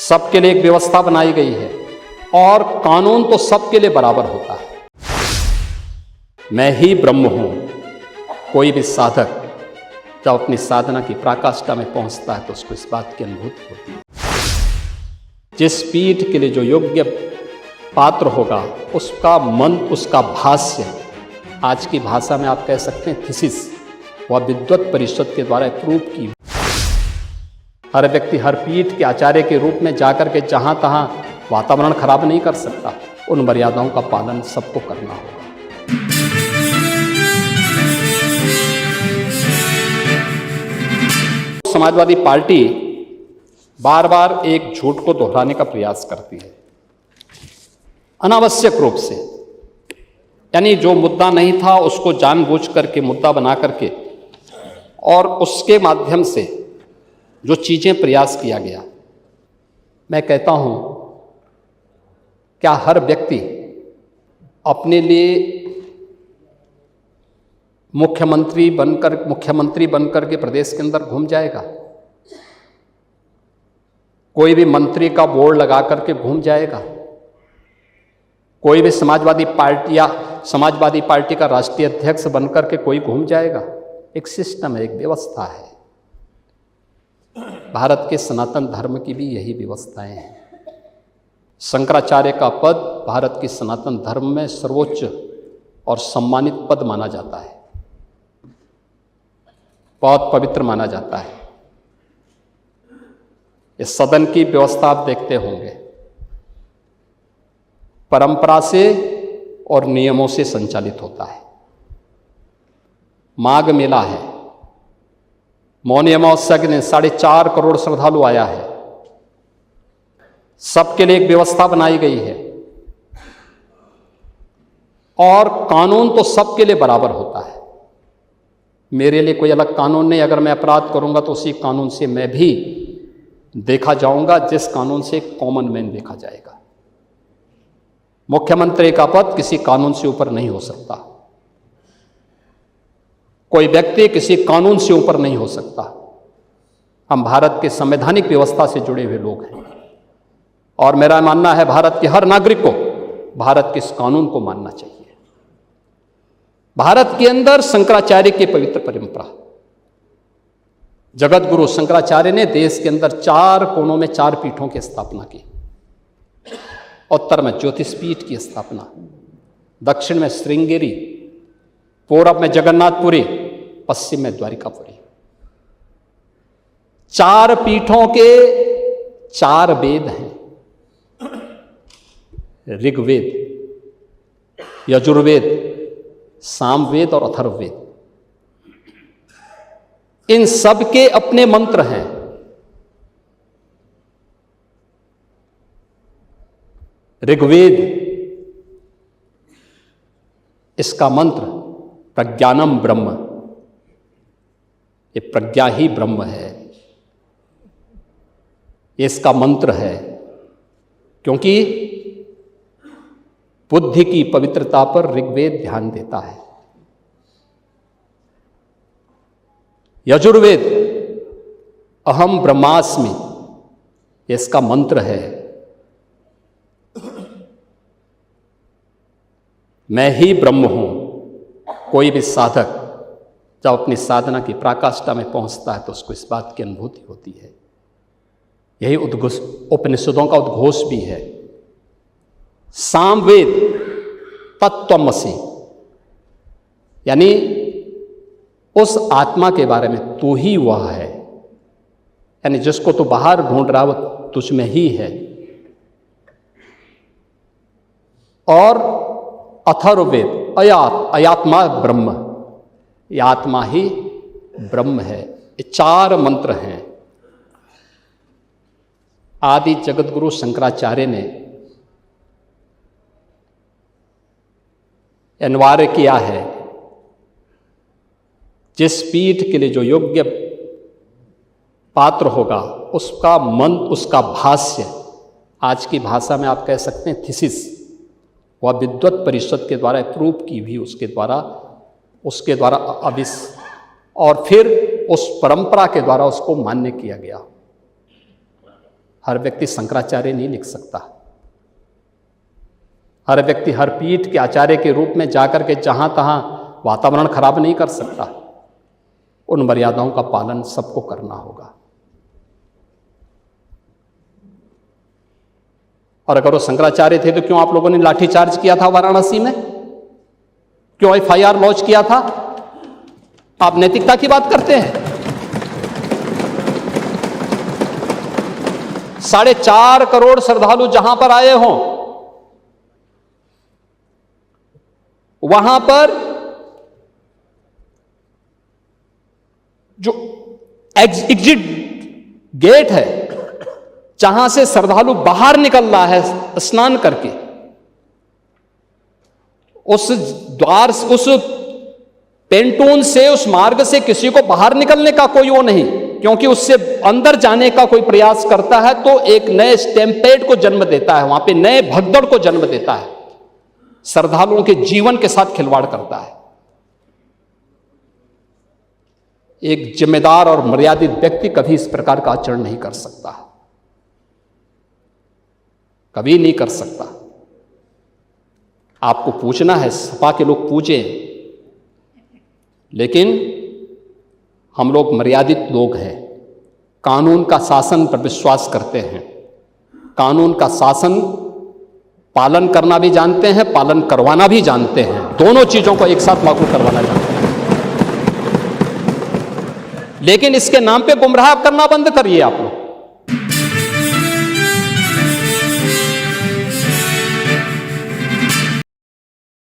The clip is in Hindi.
सबके लिए एक व्यवस्था बनाई गई है और कानून तो सबके लिए बराबर होता है। मैं ही ब्रह्म हूं। कोई भी साधक जब अपनी साधना की पराकाष्ठा में पहुंचता है तो उसको इस बात की अनुभूति होती है। जिस पीठ के लिए जो योग्य पात्र होगा उसका मंत्र, उसका भाष्य, आज की भाषा में आप कह सकते हैं थीसिस, वह विद्वत परिषद के द्वारा प्रूव की। हर व्यक्ति हर पीठ के आचार्य के रूप में जाकर के जहां तहां वातावरण खराब नहीं कर सकता। उन मर्यादाओं का पालन सबको करना होगा। समाजवादी पार्टी बार बार एक झूठ को दोहराने का प्रयास करती है अनावश्यक रूप से, यानी जो मुद्दा नहीं था उसको जानबूझ करके मुद्दा बना करके और उसके माध्यम से जो चीजें प्रयास किया गया। मैं कहता हूं, क्या हर व्यक्ति अपने लिए मुख्यमंत्री बनकर के प्रदेश के अंदर घूम जाएगा? कोई भी मंत्री का बोर्ड लगा करके घूम जाएगा? कोई भी समाजवादी पार्टी का राष्ट्रीय अध्यक्ष बनकर के कोई घूम जाएगा? एक सिस्टम है, एक व्यवस्था है। भारत के सनातन धर्म की भी यही व्यवस्थाएं हैं। शंकराचार्य का पद भारत के सनातन धर्म में सर्वोच्च और सम्मानित पद माना जाता है, बहुत पवित्र माना जाता है। इस सदन की व्यवस्था आप देखते होंगे, परंपरा से और नियमों से संचालित होता है। माघ मेला है, मौनी अमावस्या के दिन 4.5 करोड़ श्रद्धालु आया है। सबके लिए एक व्यवस्था बनाई गई है और कानून तो सबके लिए बराबर होता है। मेरे लिए कोई अलग कानून नहीं। अगर मैं अपराध करूंगा तो उसी कानून से मैं भी देखा जाऊंगा, जिस कानून से कॉमन मैन देखा जाएगा। मुख्यमंत्री का पद किसी कानून से ऊपर नहीं हो सकता। कोई व्यक्ति किसी कानून से ऊपर नहीं हो सकता। हम भारत के संवैधानिक व्यवस्था से जुड़े हुए लोग हैं और मेरा मानना है भारत के हर नागरिक को भारत के इस कानून को मानना चाहिए। भारत के अंदर शंकराचार्य की पवित्र परंपरा, जगत गुरु शंकराचार्य ने देश के अंदर 4 कोनों में 4 पीठों की स्थापना की। उत्तर में ज्योतिष पीठ की स्थापना, दक्षिण में श्रृंगेरी, पूरब में जगन्नाथपुरी, पश्चिम में द्वारिकापुरी। 4 पीठों के 4 वेद हैं, ऋग्वेद, यजुर्वेद, सामवेद और अथर्ववेद। इन सब के अपने मंत्र हैं। ऋग्वेद, इसका मंत्र प्रज्ञानम ब्रह्म, ये प्रज्ञा ही ब्रह्म है, ये इसका मंत्र है। क्योंकि बुद्धि की पवित्रता पर ऋग्वेद ध्यान देता है। यजुर्वेद अहम ब्रह्मास्मि, ये इसका मंत्र है। मैं ही ब्रह्म हूं। कोई भी साधक जब अपनी साधना की पराकाष्ठा में पहुंचता है तो उसको इस बात की अनुभूति होती है। यही उपनिषदों का उद्घोष भी है। सामवेद तत्त्वमसि, यानी उस आत्मा के बारे में तू ही वह है, यानी जिसको तू बाहर ढूंढ रहा वो तुझ में ही है। और अथर्ववेद अयात्मा ब्रह्म, ये आत्मा ही ब्रह्म है। ये 4 मंत्र हैं। आदि जगतगुरु शंकराचार्य ने अनिवार्य किया है, जिस पीठ के लिए जो योग्य पात्र होगा उसका मंत्र, उसका भाष्य, आज की भाषा में आप कह सकते हैं थीसिस, वह विद्वत परिषद के द्वारा प्रूव की हुई, उसके द्वारा और फिर उस परंपरा के द्वारा उसको मान्य किया गया। हर व्यक्ति शंकराचार्य नहीं लिख सकता। हर व्यक्ति हर पीठ के आचार्य के रूप में जाकर के जहां तहां वातावरण खराब नहीं कर सकता। उन मर्यादाओं का पालन सबको करना होगा। और अगर वो शंकराचार्य थे तो क्यों आप लोगों ने लाठीचार्ज किया था वाराणसी में? क्यों FIR लॉन्च किया था? आप नैतिकता की बात करते हैं। 4.5 करोड़ श्रद्धालु जहां पर आए हों, वहां पर जो एग्जिट गेट है, जहां से श्रद्धालु बाहर निकल रहा है स्नान करके, उस द्वार, उस पेंटून से, उस मार्ग से किसी को बाहर निकलने का कोई वो नहीं, क्योंकि उससे अंदर जाने का कोई प्रयास करता है तो एक नए स्टैम्पेड को जन्म देता है, वहां पे नए भगदड़ को जन्म देता है, श्रद्धालुओं के जीवन के साथ खिलवाड़ करता है। एक जिम्मेदार और मर्यादित व्यक्ति कभी इस प्रकार का आचरण नहीं कर सकता, कभी नहीं कर सकता। आपको पूछना है, सपा के लोग पूछें, लेकिन हम लोग मर्यादित लोग हैं, कानून का शासन पर विश्वास करते हैं, कानून का शासन पालन करना भी जानते हैं, पालन करवाना भी जानते हैं, दोनों चीजों को एक साथ लागू करवाना जानते हैं। लेकिन इसके नाम पे गुमराह करना बंद करिए आप लोग।